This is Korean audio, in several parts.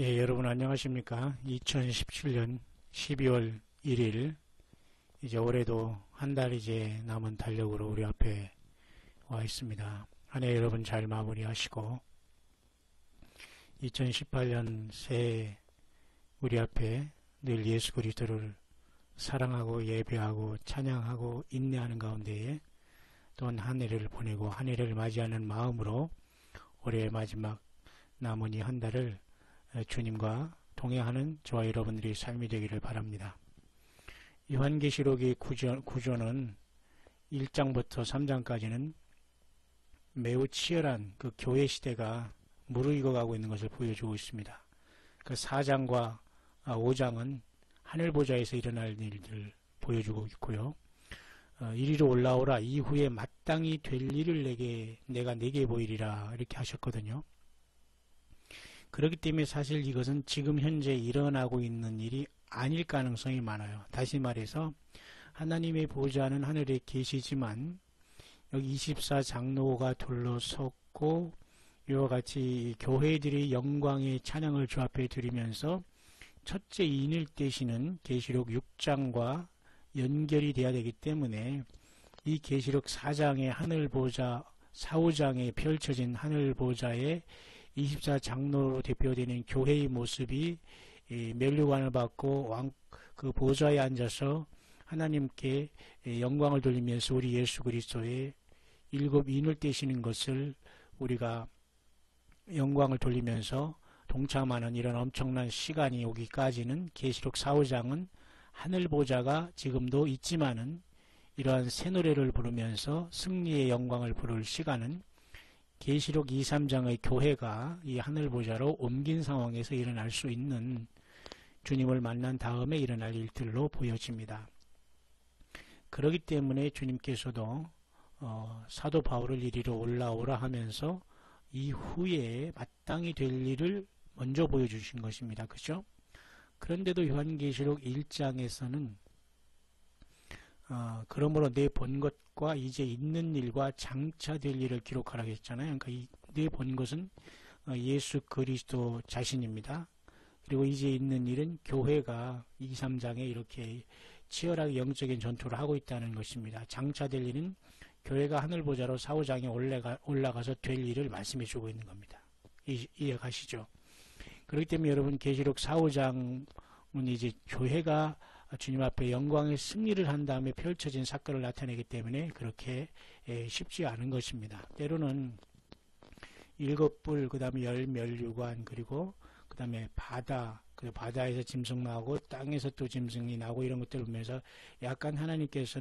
예, 여러분 안녕하십니까? 2017년 12월 1일, 이제 올해도 한 달 이제 남은 달력으로 우리 앞에 와 있습니다. 한 해 여러분 잘 마무리하시고, 2018년 새해 우리 앞에 늘 예수 그리스도를 사랑하고 예배하고 찬양하고 인내하는 가운데에 또한 한 해를 보내고 한 해를 맞이하는 마음으로 올해의 마지막 남은 이 한 달을 주님과 동행하는 저와 여러분들의 삶이 되기를 바랍니다. 요한계시록의 구조는 1장부터 3장까지는 매우 치열한 그 교회 시대가 무르익어가고 있는 것을 보여주고 있습니다. 그 4장과 5장은 하늘보좌에서 일어날 일들을 보여주고 있고요. 이리로 올라오라, 이후에 마땅히 될 일을 내가 내게 보이리라, 이렇게 하셨거든요. 그렇기 때문에 사실 이것은 지금 현재 일어나고 있는 일이 아닐 가능성이 많아요. 다시 말해서 하나님의 보좌는 하늘에 계시지만 여기 24장로가 둘러섰고 이와 같이 교회들이 영광의 찬양을 주 앞에 드리면서 첫째 인을 떼시는 계시록 6장과 연결이 돼야 되기 때문에 이 계시록 4장의 하늘보좌, 4, 5장에 펼쳐진 하늘보좌의 24장로로 대표되는 교회의 모습이 면류관을 받고 그 보좌에 앉아서 하나님께 영광을 돌리면서 우리 예수 그리스도의 7인을 떼시는 것을 우리가 영광을 돌리면서 동참하는 이런 엄청난 시간이 오기까지는 계시록 4, 5장은 하늘보좌가 지금도 있지만은 이러한 새 노래를 부르면서 승리의 영광을 부를 시간은 계시록 2, 3장의 교회가 이 하늘보좌로 옮긴 상황에서 일어날 수 있는, 주님을 만난 다음에 일어날 일들로 보여집니다. 그렇기 때문에 주님께서도 사도 바울을 이리로 올라오라 하면서 이후에 마땅히 될 일을 먼저 보여주신 것입니다. 그죠? 그런데도 요한계시록 1장에서는 그러므로 내 본 것과 이제 있는 일과 장차 될 일을 기록하라고 했잖아요. 그러니까 내 본 것은 예수 그리스도 자신입니다. 그리고 이제 있는 일은 교회가 2, 3장에 이렇게 치열하게 영적인 전투를 하고 있다는 것입니다. 장차 될 일은 교회가 하늘보좌로 4, 5장에 올라가서 될 일을 말씀해 주고 있는 겁니다. 이해가시죠? 그렇기 때문에 여러분 계시록 4, 5장은 이제 교회가 주님 앞에 영광의 승리를 한 다음에 펼쳐진 사건을 나타내기 때문에 그렇게 쉽지 않은 것입니다. 때로는 7뿔, 그 다음에 멸류관, 그리고 그 다음에 바다, 그 바다에서 짐승 나오고 땅에서 또 짐승이 나오고 이런 것들을 보면서 약간 하나님께서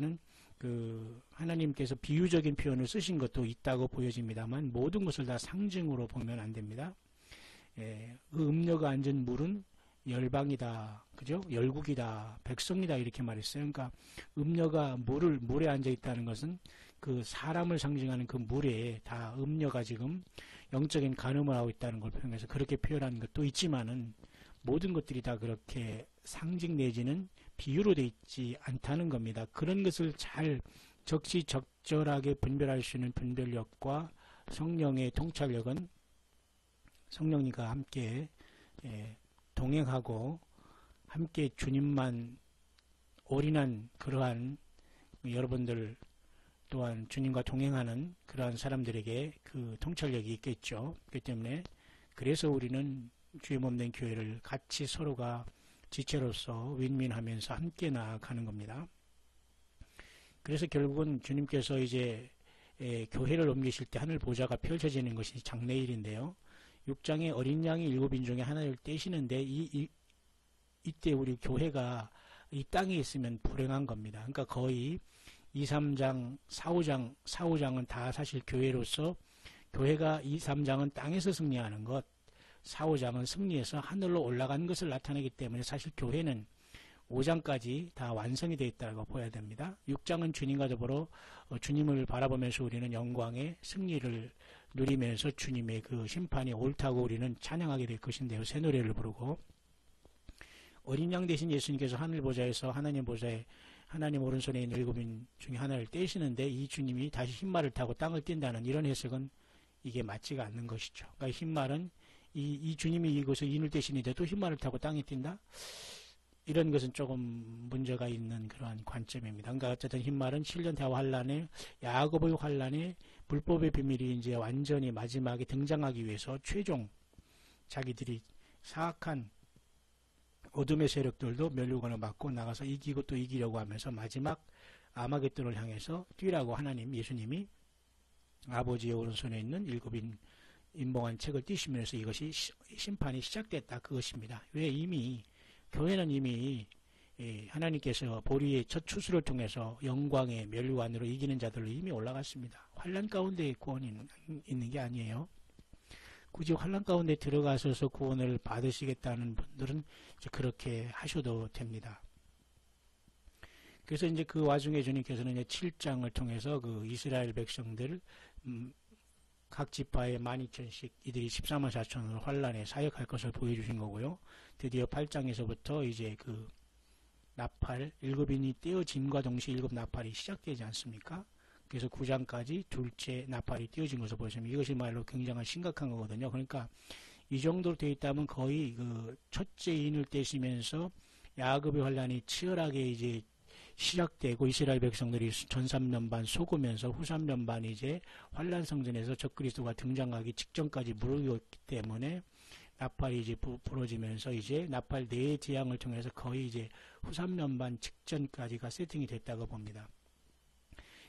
비유적인 표현을 쓰신 것도 있다고 보여집니다만 모든 것을 다 상징으로 보면 안 됩니다. 그 음녀가 앉은 물은 열방이다, 그죠? 열국이다, 백성이다, 이렇게 말했어요. 그러니까 음녀가 물에 앉아 있다는 것은 그 사람을 상징하는 그 물에 다 음녀가 지금 영적인 간음을 하고 있다는 걸 표현해서 그렇게 표현한 것도 있지만은 모든 것들이 다 그렇게 상징 내지는 비유로 되어 있지 않다는 겁니다. 그런 것을 잘 적시적절하게 분별할 수 있는 분별력과 성령의 통찰력은 성령님과 함께 동행하고 함께 주님만 올인한 그러한 여러분들 또한 주님과 동행하는 그러한 사람들에게 그 통찰력이 있겠죠. 그렇기 때문에 그래서 우리는 주의 몸된 교회를 같이 서로가 지체로서 윈윈하면서 함께 나아가는 겁니다. 그래서 결국은 주님께서 이제 교회를 옮기실 때 하늘 보좌가 펼쳐지는 것이 장래일인데요. 6장에 어린 양이 7인 중에 하나를 떼시는데 이때 우리 교회가 이 땅에 있으면 불행한 겁니다. 그러니까 거의 2, 3장, 4, 5장은 다 사실 교회로서 교회가 2, 3장은 땅에서 승리하는 것, 4, 5장은 승리해서 하늘로 올라간 것을 나타내기 때문에 사실 교회는 5장까지 다 완성이 되어 있다고 보아야 됩니다. 6장은 주님과 더불어 주님을 바라보면서 우리는 영광의 승리를 누리면서 주님의 그 심판이 옳다고 우리는 찬양하게 될 것인데요. 새 노래를 부르고 어린 양 대신 예수님께서 하늘보좌에서 하나님 보좌에 하나님 오른손에 있는 7인 중에 하나를 떼시는데 이 주님이 다시 흰말을 타고 땅을 띈다는 이런 해석은 이게 맞지가 않는 것이죠. 그러니까 흰말은 이 주님이 이곳에 인을 떼시는데 또 흰말을 타고 땅에 뛴다? 이런 것은 조금 문제가 있는 그러한 관점입니다. 그러니까 어쨌든 흰말은 7년 대환란에 야곱의 환란에 불법의 비밀이 이제 완전히 마지막에 등장하기 위해서 최종 자기들이 사악한 어둠의 세력들도 멸류관을 맞고 나가서 이기고 또 이기려고 하면서 마지막 아마겟돈을 향해서 뛰라고 하나님 예수님이 아버지의 오른손에 있는 일곱 인봉한 책을 띄시면서 이것이 심판이 시작됐다 그것입니다. 왜 이미 교회는 이미 하나님께서 보리의 첫 추수를 통해서 영광의 멸류관으로 이기는 자들로 이미 올라갔습니다. 환란 가운데 구원이 있는 게 아니에요. 굳이 환란 가운데 들어가셔서 구원을 받으시겠다는 분들은 이제 그렇게 하셔도 됩니다. 그래서 이제 그 와중에 주님께서는 이제 7장을 통해서 그 이스라엘 백성들 각 지파에 12,000씩 이들이 14만 4천으로 환란에 사역할 것을 보여주신 거고요. 드디어 8장에서부터 이제 그 나팔 7인이 떼어짐과 동시에 7 나팔이 시작되지 않습니까? 그래서 9장까지 둘째 나팔이 띄어진 것을 보시면 이것이 말로 굉장히 심각한 거거든요. 그러니까 이 정도로 되어 있다면 거의 그 첫째 인을 떼시면서 야곱의 환란이 치열하게 이제 시작되고 이스라엘 백성들이 전 3년 반 속으면서 후 3년 반 이제 환란 성전에서 적그리스도가 등장하기 직전까지 무르익었기 때문에 나팔이 이제 부러지면서 이제 나팔 4재앙을 통해서 거의 이제 후 3년 반 직전까지가 세팅이 됐다고 봅니다.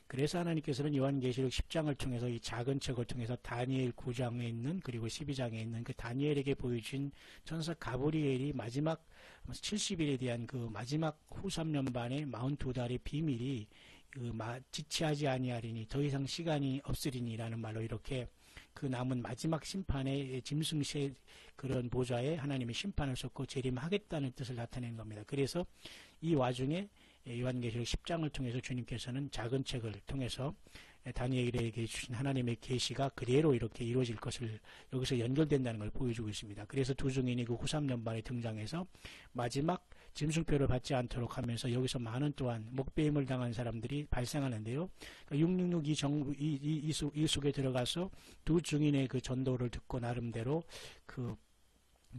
그래서 하나님께서는 요한계시록 10장을 통해서 이 작은 책을 통해서 다니엘 9장에 있는 그리고 12장에 있는 그 다니엘에게 보여준 천사 가브리엘이 마지막 70일에 대한 그 마지막 후 3년 반의 42달의 비밀이 지체하지 아니하리니 더 이상 시간이 없으리니라는 말로 이렇게 그 남은 마지막 심판의 짐승의 그런 보좌에 하나님의 심판을 쏟고 재림하겠다는 뜻을 나타낸 겁니다. 그래서 이 와중에 요한계시록 10장을 통해서 주님께서는 작은 책을 통해서 다니엘에게 주신 하나님의 계시가 그대로 이렇게 이루어질 것을 여기서 연결된다는 걸 보여주고 있습니다. 그래서 두 증인이 그 후 3년 만에 등장해서 마지막 짐승표를 받지 않도록 하면서 여기서 많은 또한 목배임을 당한 사람들이 발생하는데요. 666 이 속에 들어가서 두 증인의 그 전도를 듣고 나름대로 그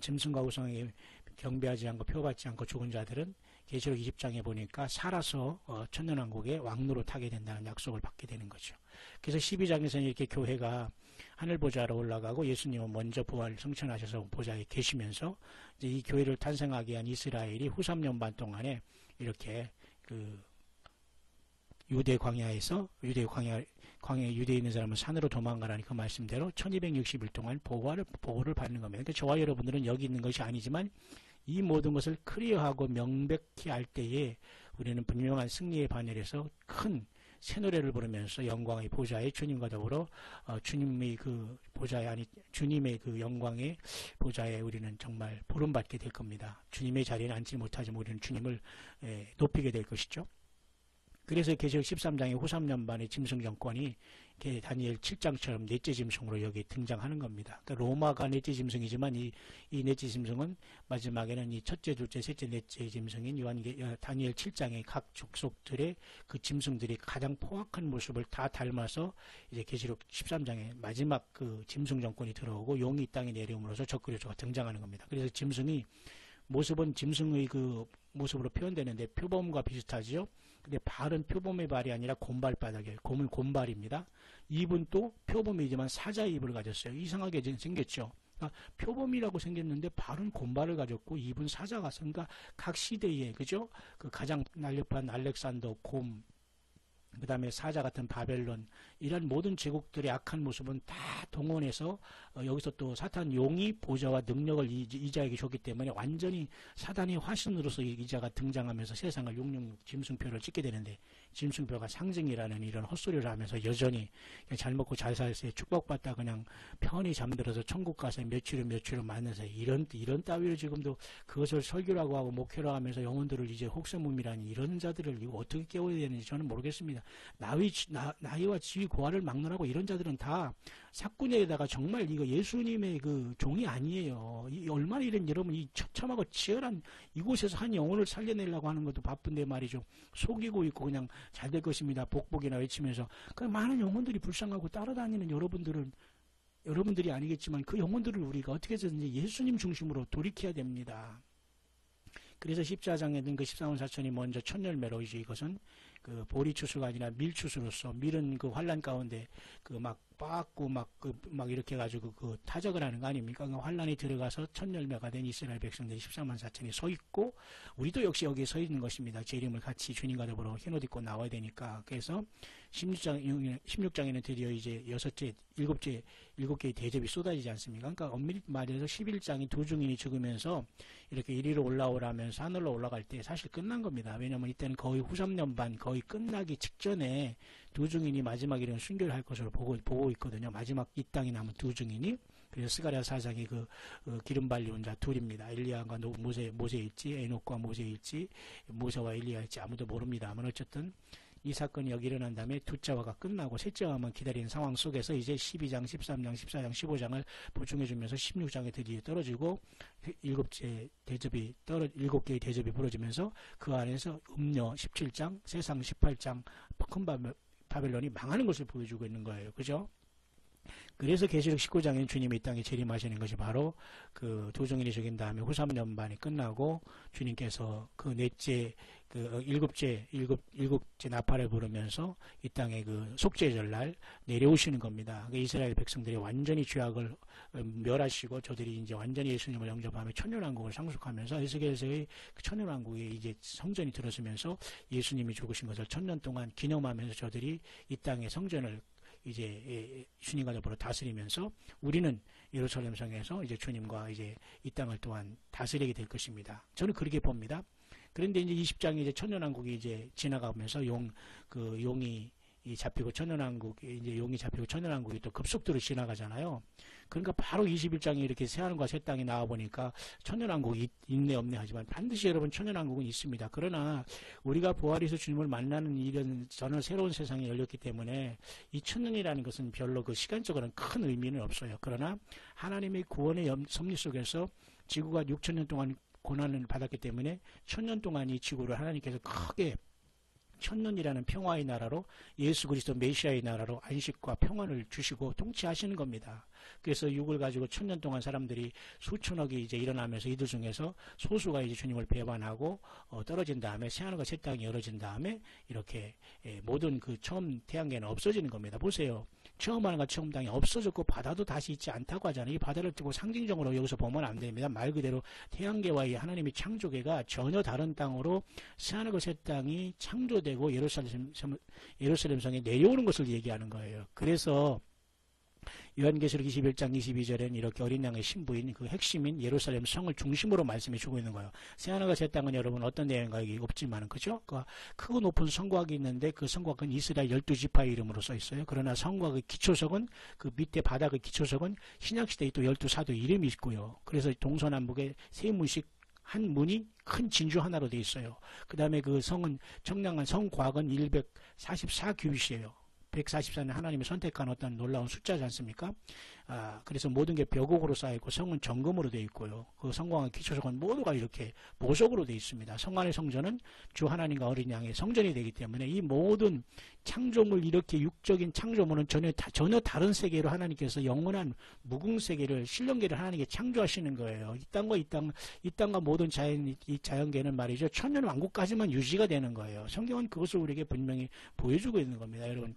짐승과 우상에 경배하지 않고 표받지 않고 죽은 자들은 계시록 20장에 보니까 살아서 천년왕국의 왕로로 타게 된다는 약속을 받게 되는 거죠. 그래서 12장에서는 이렇게 교회가 하늘 보좌로 올라가고 예수님은 먼저 부활 승천하셔서 보좌에 계시면서 이제 이 교회를 탄생하게 한 이스라엘이 후 3년 반 동안에 이렇게 그 유대 광야에서 광야에 유대에 있는 사람은 산으로 도망가라니 그 말씀대로 1260일 동안 보호를 받는 겁니다. 그러니까 저와 여러분들은 여기 있는 것이 아니지만 이 모든 것을 클리어하고 명백히 알 때에 우리는 분명한 승리의 반열에서 큰 새 노래를 부르면서 영광의 보좌에 주님과 더불어 주님의 그 보좌에 아니 주님의 그 영광의 보좌에 우리는 정말 부름받게 될 겁니다. 주님의 자리에 앉지 못하지만 우리는 주님을 높이게 될 것이죠. 그래서 계시록 13장의 후 3년 반의 짐승 정권이 다니엘 7장처럼 넷째 짐승으로 여기 등장하는 겁니다. 그러니까 로마가 넷째 짐승이지만 이 넷째 짐승은 마지막에는 이 첫째, 둘째, 셋째, 넷째 짐승인 다니엘 7장의 각 족속들의 그 짐승들이 가장 포악한 모습을 다 닮아서 이제 계시록 13장에 마지막 그 짐승 정권이 들어오고 용이 땅에 내려옴으로써 적그리스도가 등장하는 겁니다. 그래서 짐승이 모습은 짐승의 그 모습으로 표현되는데 표범과 비슷하지요. 근데 발은 표범의 발이 아니라 곰발 바닥이에요. 곰은 곰발입니다. 입은 또 표범이지만 사자 입을 가졌어요. 이상하게 생겼죠. 그러니까 표범이라고 생겼는데 발은 곰발을 가졌고 입은 사자가 그러니까 각 시대에 그죠? 그 가장 날렵한 알렉산더 곰 그 다음에 사자 같은 바벨론 이런 모든 제국들의 악한 모습은 다 동원해서 여기서 또 사탄 용이 보좌와 능력을 이자에게 줬기 때문에 완전히 사단의 화신으로서 이자가 등장하면서 세상을 666 짐승표를 찍게 되는데 짐승표가 상징이라는 이런 헛소리를 하면서 여전히 잘 먹고 잘 살세 축복받다 그냥 편히 잠들어서 천국 가서 며칠 후 만나서 이런 따위로 지금도 그것을 설교라고 하고 목회라고 하면서 영혼들을 이제 혹세무미라니 이런 자들을 이거 어떻게 깨워야 되는지 저는 모르겠습니다. 나이와 지위 고하를 막론하고 이런 자들은 다 사꾼에다가 정말 이거 예수님의 그 종이 아니에요. 얼마나 이런 여러분 이 처참하고 치열한 이곳에서 한 영혼을 살려내려고 하는 것도 바쁜데 말이죠. 속이고 있고 그냥 잘 될 것입니다. 복복이나 외치면서 그 많은 영혼들이 불쌍하고 따라다니는 여러분들은 여러분들이 아니겠지만 그 영혼들을 우리가 어떻게 해서든지 예수님 중심으로 돌이켜야 됩니다. 그래서 십자장에 든 그 14원 사천이 먼저 첫 열매로 이제 이것은 그 보리추수가 아니라 밀추수로서 밀은 그 환란 가운데 그 막 빻고 막 이렇게 해가지고 그 타적을 하는 거 아닙니까? 그 환란이 들어가서 첫 열매가 된 이스라엘 백성들이 14만 4천이 서 있고 우리도 역시 여기에 서 있는 것입니다. 제 이름을 같이 주님과 더불어 흰옷 입고 나와야 되니까. 그래서 16장에는 드디어 이제 일곱 개의 대접이 쏟아지지 않습니까? 그러니까 엄밀히 말해서 11장이 두 증인이 죽으면서 이렇게 이리로 올라오라면서 하늘로 올라갈 때 사실 끝난 겁니다. 왜냐하면 이때는 거의 후 3년 반 거의 끝나기 직전에 두 증인이 마지막이라는 순교를 할 것으로 보고 있거든요. 마지막 이 땅에 남은 두 증인이. 그래서 스가랴 사장이 그 기름 발리온 자 둘입니다. 엘리야가 모세일지 에녹과 모세일지 모세와 엘리야일지 아무도 모릅니다만 어쨌든 이 사건이 여기 일어난 다음에 두자화가 끝나고 셋째화만 기다리는 상황 속에서 이제 12장, 13장, 14장, 15장을 보충해주면서 16장에 드디어 떨어지고 일곱 개의 대접이 부러지면서 그 안에서 음녀 17장, 세상 18장 큰 바벨론이 망하는 것을 보여주고 있는 거예요. 그죠? 그래서 계시록 19장에는 주님이 이 땅에 재림하시는 것이 바로 그 두 증인이 죽인 다음에 후 3년 반이 끝나고 주님께서 그 넷째 그 일곱째 나팔을 부르면서 이 땅에 그 속죄절 날 내려오시는 겁니다. 그 이스라엘 백성들이 완전히 죄악을 멸하시고 저들이 이제 완전히 예수님을 영접하며 천년왕국을 상속하면서 에스겔서의 그 천년왕국에 이제 성전이 들어서면서 예수님이 죽으신 것을 천년 동안 기념하면서 저들이 이 땅의 성전을 이제 주님과 더불어 다스리면서 우리는 예루살렘 성에서 이제 주님과 이제 이 땅을 또한 다스리게 될 것입니다. 저는 그렇게 봅니다. 그런데 이제 20장에 이제 천년왕국이 이제 지나가면서 용이 잡히고 용이 잡히고 천년왕국이 또 급속도로 지나가잖아요. 그러니까 바로 21장에 이렇게 새하늘과 새 땅이 나와 보니까 천년왕국이 있네 없네 하지만 반드시 여러분 천년왕국은 있습니다. 그러나 우리가 부활해서 주님을 만나는 이런 전혀 새로운 세상이 열렸기 때문에 이 천년이라는 것은 별로 그 시간적으로는 큰 의미는 없어요. 그러나 하나님의 구원의 섭리 속에서 지구가 6천년 동안 고난을 받았기 때문에 천년 동안 이 지구를 하나님께서 크게 천년이라는 평화의 나라로 예수 그리스도 메시아의 나라로 안식과 평안을 주시고 통치하시는 겁니다. 그래서 육을 가지고 천년 동안 사람들이 수천억이 이제 일어나면서 이들 중에서 소수가 이제 주님을 배반하고 떨어진 다음에 새하늘과 새 땅이 열어진 다음에 이렇게 모든 그 처음 태양계는 없어지는 겁니다. 보세요. 처음 하나가 처음 땅이 없어졌고 바다도 다시 있지 않다고 하잖아요. 이 바다를 두고 상징적으로 여기서 보면 안 됩니다. 말 그대로 태양계와 이 하나님의 창조계가 전혀 다른 땅으로 새하늘과 새 땅이 창조되고 예루살렘 성에 내려오는 것을 얘기하는 거예요. 그래서 요한계시록 21장 22절에는 이렇게 어린 양의 신부인 그 핵심인 예루살렘 성을 중심으로 말씀해 주고 있는 거예요. 새하늘과 새 땅은 여러분 어떤 내용이 없지만 그죠? 그 크고 높은 성곽이 있는데 그 성곽은 이스라엘 12지파의 이름으로 써 있어요. 그러나 성곽의 기초석은 그 밑에 바닥의 기초석은 신약시대의 또 12사도 이름이 있고요. 그래서 동서남북에 세 문씩 한 문이 큰 진주 하나로 되어 있어요. 그 다음에 그 성은 청량한 성곽은 144규빗이에요. 144는 하나님이 선택한 어떤 놀라운 숫자지 않습니까? 그래서 모든 게 벽옥으로 쌓여있고 성은 정금으로 되어 있고요. 그 성곽의 기초석은 모두가 이렇게 보석으로 되어 있습니다. 성 안의 성전은 주 하나님과 어린 양의 성전이 되기 때문에 이 모든 창조물 이렇게 육적인 창조물은 전혀 다른 세계로 하나님께서 영원한 무궁세계를 신령계를 하나님께 창조하시는 거예요. 이 땅과 모든 이 자연계는 말이죠. 천년 왕국까지만 유지가 되는 거예요. 성경은 그것을 우리에게 분명히 보여주고 있는 겁니다. 여러분.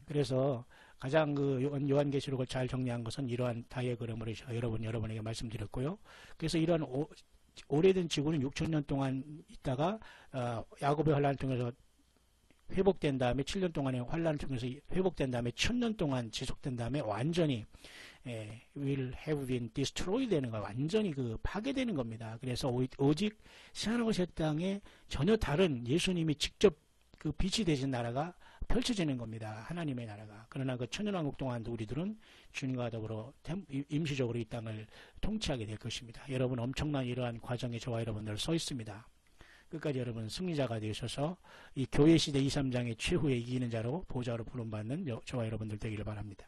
그래서 가장 그 요한계시록을 잘 정리한 것은 이러한 다이어그램으로 여러분에게 말씀드렸고요. 그래서 이러한 오래된 지구는 6천년 동안 있다가 야곱의 환란을 통해서 회복된 다음에 7년 동안의 환란을 통해서 회복된 다음에 1000년 동안 지속된 다음에 완전히 will have been destroyed 되는 거 완전히 그 파괴되는 겁니다. 그래서 오직 새하늘과 새 땅에 전혀 다른 예수님이 직접 그 빛이 되신 나라가 펼쳐지는 겁니다. 하나님의 나라가. 그러나 그 천년왕국 동안도 우리들은 주님과 더불어 임시적으로 이 땅을 통치하게 될 것입니다. 여러분 엄청난 이러한 과정에 저와 여러분들 서 있습니다. 끝까지 여러분 승리자가 되셔서 이 교회시대 2, 3장의 최후의 이기는 자로 보좌로 부름받는 저와 여러분들 되기를 바랍니다.